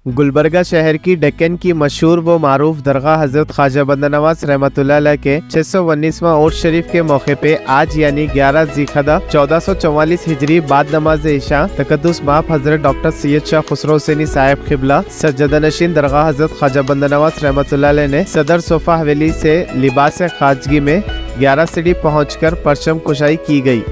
गुलबर्गा शहर की डेक्कन की मशहूर व मारूफ दरगाह हजरत ख्वाजा बंदा नवाज रहमतुल्लाह अलैह के 619वां उर्स शरीफ के मौके पे आज यानी 11 ज़िलक़दा 1444 हिजरी बाद नमाज इशा तकद्दुस माफ हजरत डॉक्टर सैयद शाह खुसरो हुसैनी साहिब क़िबला सज्जदा नशीन दरगाह हजरत ख्वाजा बंदा नवाज रहमतुल्लाह अलैह ने सदर सोफा हवेली से लिबास खाजगी में 11 सीढ़ी पहुँचकर परचम कुशाई की गई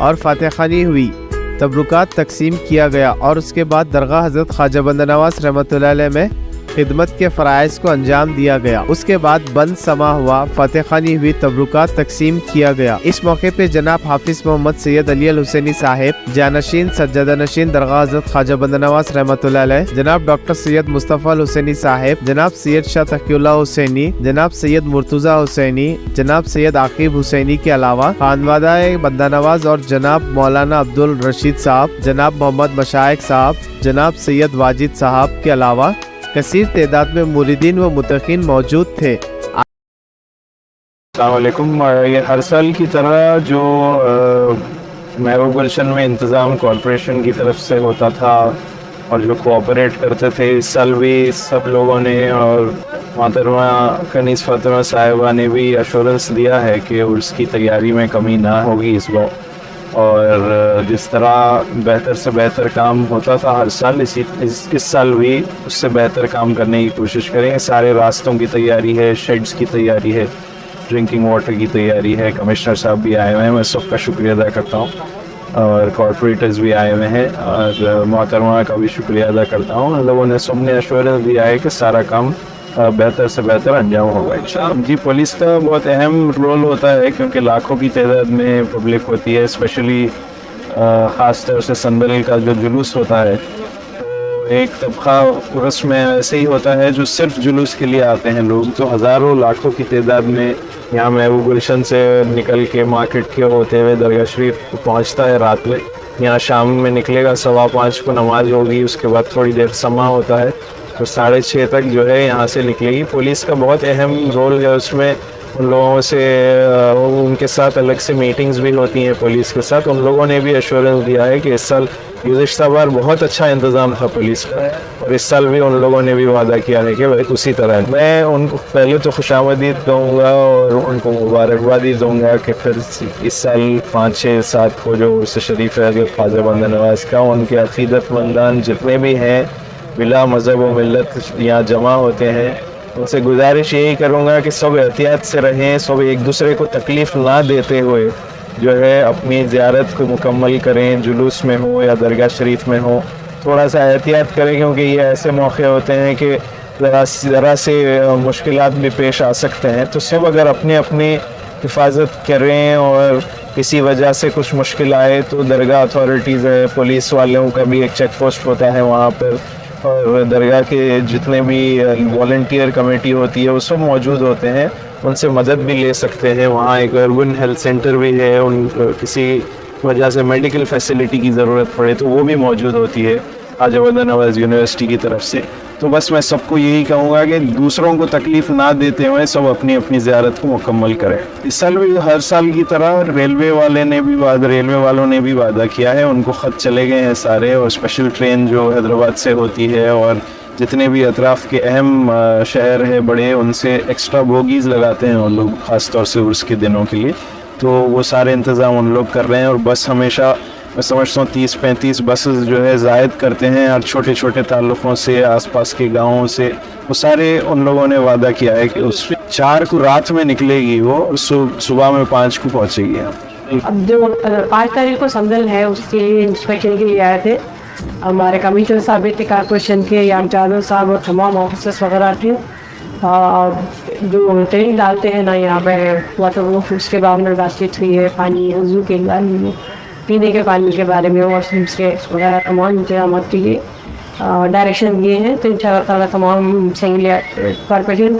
और फातिहा ख़वानी हुई, तबरुकात तकसीम किया गया और उसके बाद दरगाह हजरत ख्वाजा बंदा नवाज रहमतुल्लाह अलैह में खिदमत के फ़राइज़ को अंजाम दिया गया। उसके बाद बंद समा हुआ, फातिहा ख़वानी हुई, तबरुकात तकसीम किया गया। इस मौके पे जनाब हाफिज़ मोहम्मद सैयद अली अल हुसैनी साहिब जानशीन सज्जदा नशीन दरगाह हजरत ख्वाजा बंदा नवाज रहमतुल्लाह अलैह, जनाब डॉक्टर सैयद मुस्तफ़ा अल हुसैनी साहिब, जनाब सैयद शाह तक़ियुल्लाह हुसैनी, जनाब सैयद मुर्तज़ा हुसैनी, जनाब सैयद आकिब हुसैनी के अलावा खानवादा बंदा नवाज और जनाब मौलाना अब्दुल रशीद साहब, जनाब मोहम्मद मशाइख साहब, जनाब सैयद वाजिद साहब के अलावा कसीर तादाद में मुरीदीन व मुतक़ीन मौजूद थे। अस्सलाम वालेकुम। ये हर साल की तरह जो महबूब गुलशन में इंतज़ाम कॉरपोरेशन की तरफ से होता था और जो कोऑपरेट करते थे, इस साल भी सब लोगों ने और मोहतरमा कनीज़ फातिमा साहिबा ने भी एश्योरेंस दिया है कि उसकी तैयारी में कमी ना होगी इस बार, और जिस तरह बेहतर से बेहतर काम होता था हर साल, इस साल भी उससे बेहतर काम करने की कोशिश करेंगे। सारे रास्तों की तैयारी है, शेड्स की तैयारी है, ड्रिंकिंग वाटर की तैयारी है। कमिश्नर साहब भी आए हुए हैं, मैं सबका शुक्रिया अदा करता हूँ, और कॉर्पोरेटर्स भी आए हुए हैं और मोहतरमा का भी शुक्रिया अदा करता हूँ। हम लोगों ने सबने एश्योरेंस दिया है कि सारा काम बेहतर से बेहतर अंजाम होगा इंशाअल्लाह। जी, पुलिस का बहुत अहम रोल होता है क्योंकि लाखों की तादाद में पब्लिक होती है, स्पेशली ख़ास तौर से संदल का जो जुलूस होता है, एक तबका उर्स में ऐसे ही होता है जो सिर्फ जुलूस के लिए आते हैं लोग, तो हज़ारों लाखों की तादाद में यहाँ महबूब गुलशन से निकल के मार्केट के होते हुए दरगाह शरीफ पहुँचता है। रात में यहाँ शाम में निकलेगा, 5:15 को नमाज होगी, उसके बाद थोड़ी देर समा होता है, तो 6:30 तक जो है यहाँ से निकलेगी। पुलिस का बहुत अहम रोल है उसमें। उन लोगों से उनके साथ अलग से मीटिंग्स भी होती हैं पुलिस के साथ। उन लोगों ने भी एश्योरेंस दिया है कि इस साल गुज़िश्ता बार बहुत अच्छा इंतज़ाम था पुलिस का, और इस साल भी उन लोगों ने भी वादा किया है कि उसी तरह। मैं उनको पहले तो खुशामदीद दूँगा और उनको मुबारकबादी दूँगा कि फिर इस साल 5, 6, 7 को जो उर्स शरीफ है हज़रत ख्वाजा बंदा नवाज का, उनके अक़ीदतमंदान जितने भी हैं बिला मज़हब व मिल्लत यहाँ जमा होते हैं, उनसे गुजारिश यही करूँगा कि सब एहतियात से रहें, सब एक दूसरे को तकलीफ़ ना देते हुए जो है अपनी ज़ियारत को मुकम्मल करें, जुलूस में हो या दरगाह शरीफ में हो। थोड़ा सा एहतियात करें क्योंकि ये ऐसे मौके होते हैं कि ज़रा से मुश्किलात भी पेश आ सकते हैं, तो सब अगर अपने अपनी हिफाजत करें और किसी वजह से कुछ मुश्किल आए तो दरगाह अथॉरिटीज़ है, पुलिस वालों का भी एक चेक पोस्ट होता है वहाँ पर, और दरगाह के जितने भी वॉलंटियर कमेटी होती है वो सब मौजूद होते हैं, उनसे मदद भी ले सकते हैं। वहाँ एक अर्बन हेल्थ सेंटर भी है, उन किसी वजह से मेडिकल फैसिलिटी की ज़रूरत पड़े तो वो भी मौजूद होती है ख्वाजा बंदा नवाज यूनिवर्सिटी की तरफ से। तो बस मैं सबको यही कहूँगा कि दूसरों को तकलीफ़ ना देते हुए सब अपनी अपनी ज़ियारत को मुकम्मल करें। इस साल भी हर साल की तरह रेलवे वालों ने भी वादा किया है, उनको ख़त चले गए हैं सारे, और स्पेशल ट्रेन जो हैदराबाद से होती है और जितने भी अतराफ़ के अहम शहर है बड़े, उनसे एक्स्ट्रा बोगीज़ लगाते हैं उन लोग ख़ास तौर से उर्स के दिनों के लिए, तो वो सारे इंतज़ाम उन लोग कर रहे हैं। और बस हमेशा मैं समझता हूँ 30-35 बसेस जो है ज़ायद करते हैं हर छोटे छोटे ताल्लुक़ों से, आसपास के गाँवों से। वो सारे उन लोगों ने वादा किया है कि उस 4 को रात में निकलेगी वो, सुबह में 5 को पहुँचेगी। अब जो 5 तारीख को संदल है उसके इंस्पेक्शन के लिए आए थे हमारे कमिश्नर साहब थे, कॉर्पोरेशन के या इंचार्ज साहब और तमाम ऑफिसर्स वगैरह थे, जो ट्रेनिंग डालते हैं ना यहाँ पे वाटर प्रूफ, उसके बाद में बातचीत हुई है, पानी वज़ू के बारे में, पीने के पानी के बारे में, वॉशरूम्स के वगैरह तमाम इंतजाम के लिए डायरेक्शन दिए हैं। तो इंशाअल्लाह तमाम संगलिया कॉर्पोरेशन